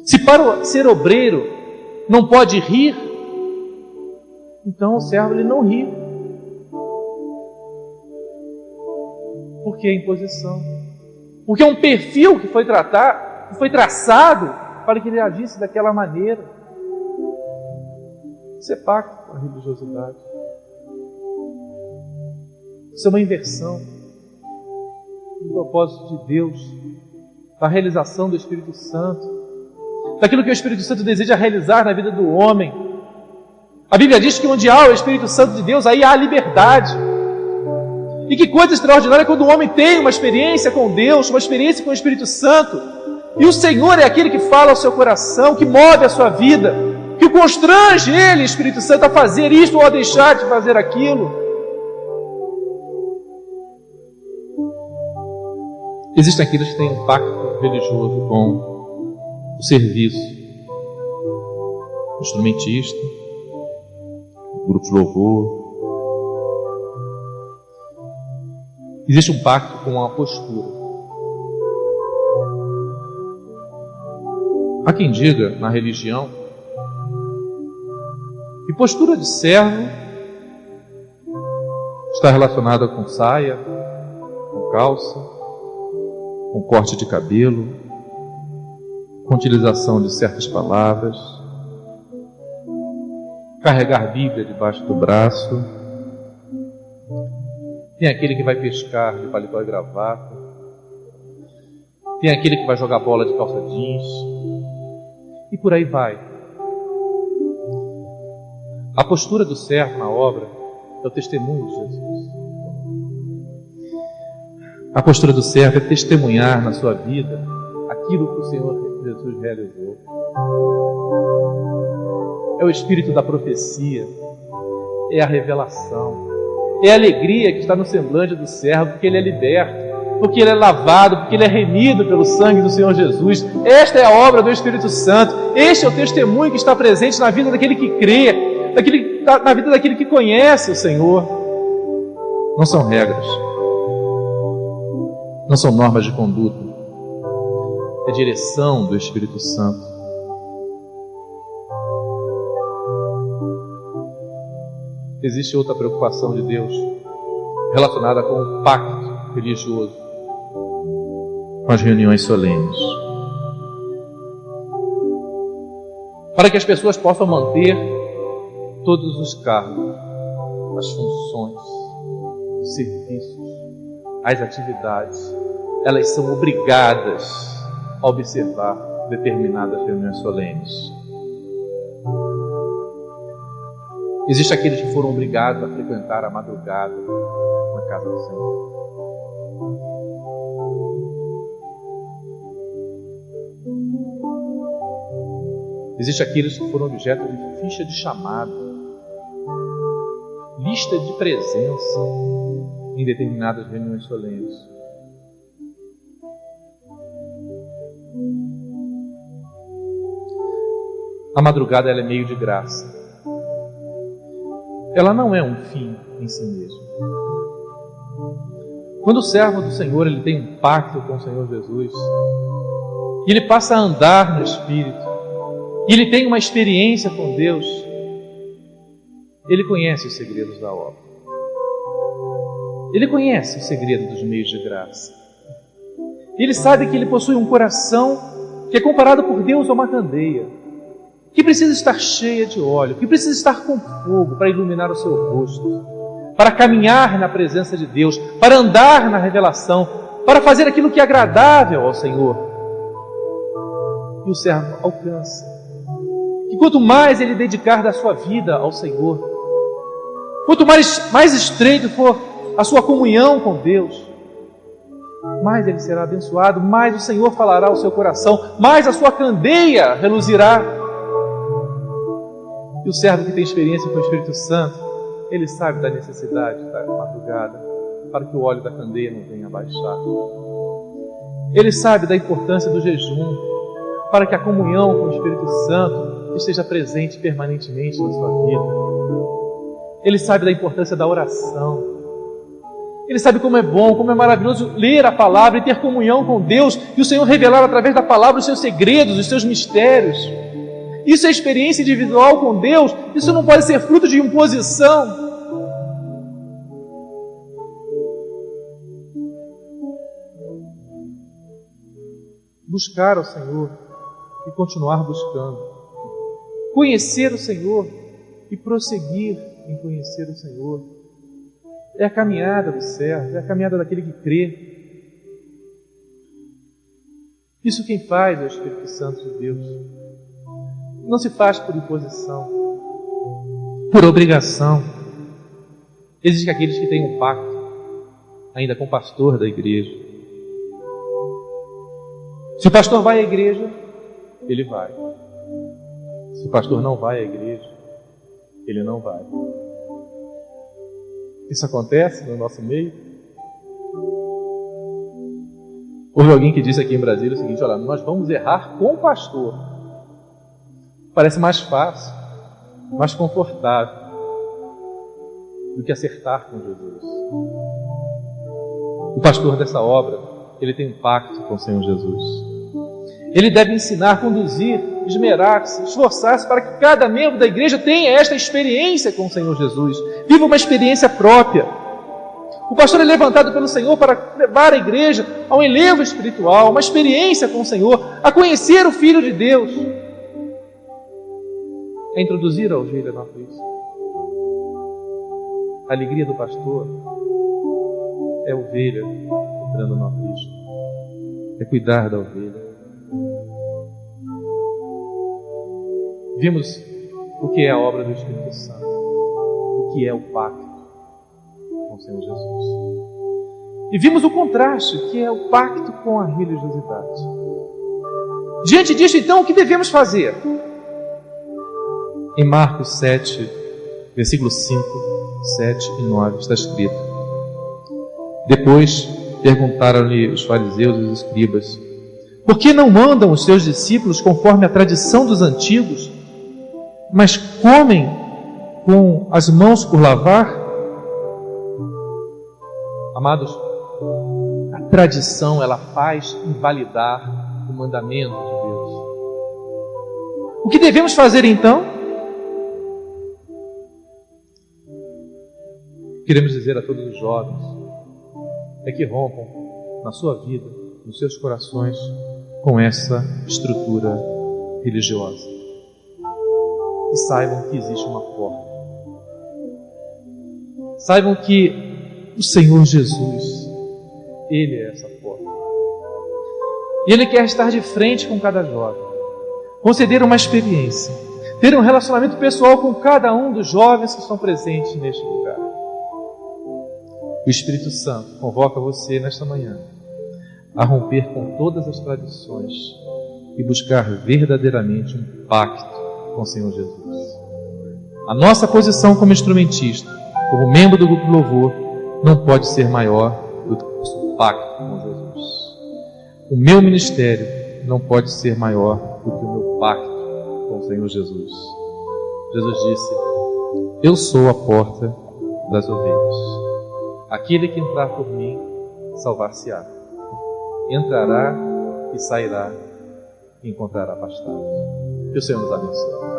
Se para ser obreiro não pode rir, então o servo ele não ri. Porque é imposição. Porque é um perfil que foi traçado para que ele agisse daquela maneira. Isso é pacto com a religiosidade. Isso é uma inversão do propósito de Deus, da realização do Espírito Santo, daquilo que o Espírito Santo deseja realizar na vida do homem. A Bíblia diz que onde há o Espírito Santo de Deus, aí há liberdade. E que coisa extraordinária quando o homem tem uma experiência com Deus, uma experiência com o Espírito Santo, e o Senhor é aquele que fala ao seu coração, que move a sua vida, que o constrange ele, Espírito Santo, a fazer isto ou a deixar de fazer aquilo. Existem aqueles que têm um pacto religioso com o serviço, o instrumentista, o grupo de louvor. Existe um pacto com a postura. Há quem diga na religião que postura de servo está relacionada com saia, com calça, com corte de cabelo, com utilização de certas palavras, carregar Bíblia debaixo do braço. Tem aquele que vai pescar de paletó e gravata, tem aquele que vai jogar bola de calça jeans, e por aí vai. A postura do servo na obra é o testemunho de Jesus. A postura do servo é testemunhar na sua vida aquilo que o Senhor Jesus realizou. É o espírito da profecia, é a revelação, é a alegria que está no semblante do servo, porque ele é liberto, porque ele é lavado, porque ele é remido pelo sangue do Senhor Jesus. Esta é a obra do Espírito Santo. Este é o testemunho que está presente na vida daquele que crê, na vida daquele que conhece o Senhor. Não são regras, não são normas de conduta, é direção do Espírito Santo. Existe outra preocupação de Deus relacionada com o pacto religioso, com as reuniões solenes, para que as pessoas possam manter todos os cargos, as funções, os serviços, as atividades. Elas são obrigadas a observar determinadas reuniões solenes. Existem aqueles que foram obrigados a frequentar a madrugada na casa do Senhor. Existem aqueles que foram objeto de ficha de chamada, lista de presença em determinadas reuniões solenes. A madrugada ela é meio de graça. Ela não é um fim em si mesmo. Quando o servo do Senhor ele tem um pacto com o Senhor Jesus, e ele passa a andar no Espírito, e ele tem uma experiência com Deus, ele conhece os segredos da obra. Ele conhece o segredo dos meios de graça. Ele sabe que ele possui um coração que é comparado por Deus a uma candeia, que precisa estar cheia de óleo, que precisa estar com fogo para iluminar o seu rosto, para caminhar na presença de Deus, para andar na revelação, para fazer aquilo que é agradável ao Senhor. E o servo alcança. E quanto mais ele dedicar da sua vida ao Senhor, quanto mais estreito for a sua comunhão com Deus, mais ele será abençoado, mais o Senhor falará ao seu coração, mais a sua candeia reluzirá. E o servo que tem experiência com o Espírito Santo, ele sabe da necessidade da madrugada, para que o óleo da candeia não venha a baixar. Ele sabe da importância do jejum, para que a comunhão com o Espírito Santo esteja presente permanentemente na sua vida. Ele sabe da importância da oração. Ele sabe como é bom, como é maravilhoso ler a palavra e ter comunhão com Deus, e o Senhor revelar através da palavra os seus segredos, os seus mistérios. Isso é experiência individual com Deus, isso não pode ser fruto de imposição. Buscar o Senhor e continuar buscando. Conhecer o Senhor e prosseguir em conhecer o Senhor. É a caminhada do servo, é a caminhada daquele que crê. Isso quem faz é o Espírito Santo de Deus. Não se faz por imposição, por obrigação. Existem aqueles que têm um pacto, ainda com o pastor da igreja. Se o pastor vai à igreja, ele vai. Se o pastor não vai à igreja, ele não vai. Isso acontece no nosso meio? Houve alguém que disse aqui em Brasília o seguinte: olha, nós vamos errar com o pastor. Parece mais fácil, mais confortável do que acertar com Jesus. O pastor dessa obra, ele tem um pacto com o Senhor Jesus. Ele deve ensinar, conduzir, esmerar-se, esforçar-se para que cada membro da igreja tenha esta experiência com o Senhor Jesus. Viva uma experiência própria. O pastor é levantado pelo Senhor para levar a igreja a um enlevo espiritual, uma experiência com o Senhor, a conhecer o Filho de Deus, a introduzir a ovelha no aprisco. A alegria do pastor é a ovelha entrando no aprisco, é cuidar da ovelha. Vimos o que é a obra do Espírito Santo, o que é o pacto com o Senhor Jesus. E vimos o contraste, que é o pacto com a religiosidade. Diante disso, então, o que devemos fazer? Em Marcos 7, versículos 5, 7 e 9, está escrito: depois perguntaram-lhe os fariseus e os escribas: por que não mandam os seus discípulos conforme a tradição dos antigos, mas comem com as mãos por lavar? Amados, a tradição, ela faz invalidar o mandamento de Deus. O que devemos fazer então? Queremos dizer a todos os jovens é que rompam na sua vida, nos seus corações, com essa estrutura religiosa. E saibam que existe uma porta. Saibam que o Senhor Jesus, Ele é essa porta. E Ele quer estar de frente com cada jovem, conceder uma experiência, ter um relacionamento pessoal com cada um dos jovens que estão presentes neste lugar. O Espírito Santo convoca você nesta manhã a romper com todas as tradições e buscar verdadeiramente um pacto com o Senhor Jesus. A nossa posição como instrumentista, como membro do grupo de louvor, não pode ser maior do que o nosso pacto com Jesus. O meu ministério não pode ser maior do que o meu pacto com o Senhor Jesus. Jesus disse: eu sou a porta das ovelhas. Aquele que entrar por mim, salvar-se-á. Entrará e sairá e encontrará pastagem. Que o Senhor nos abençoe.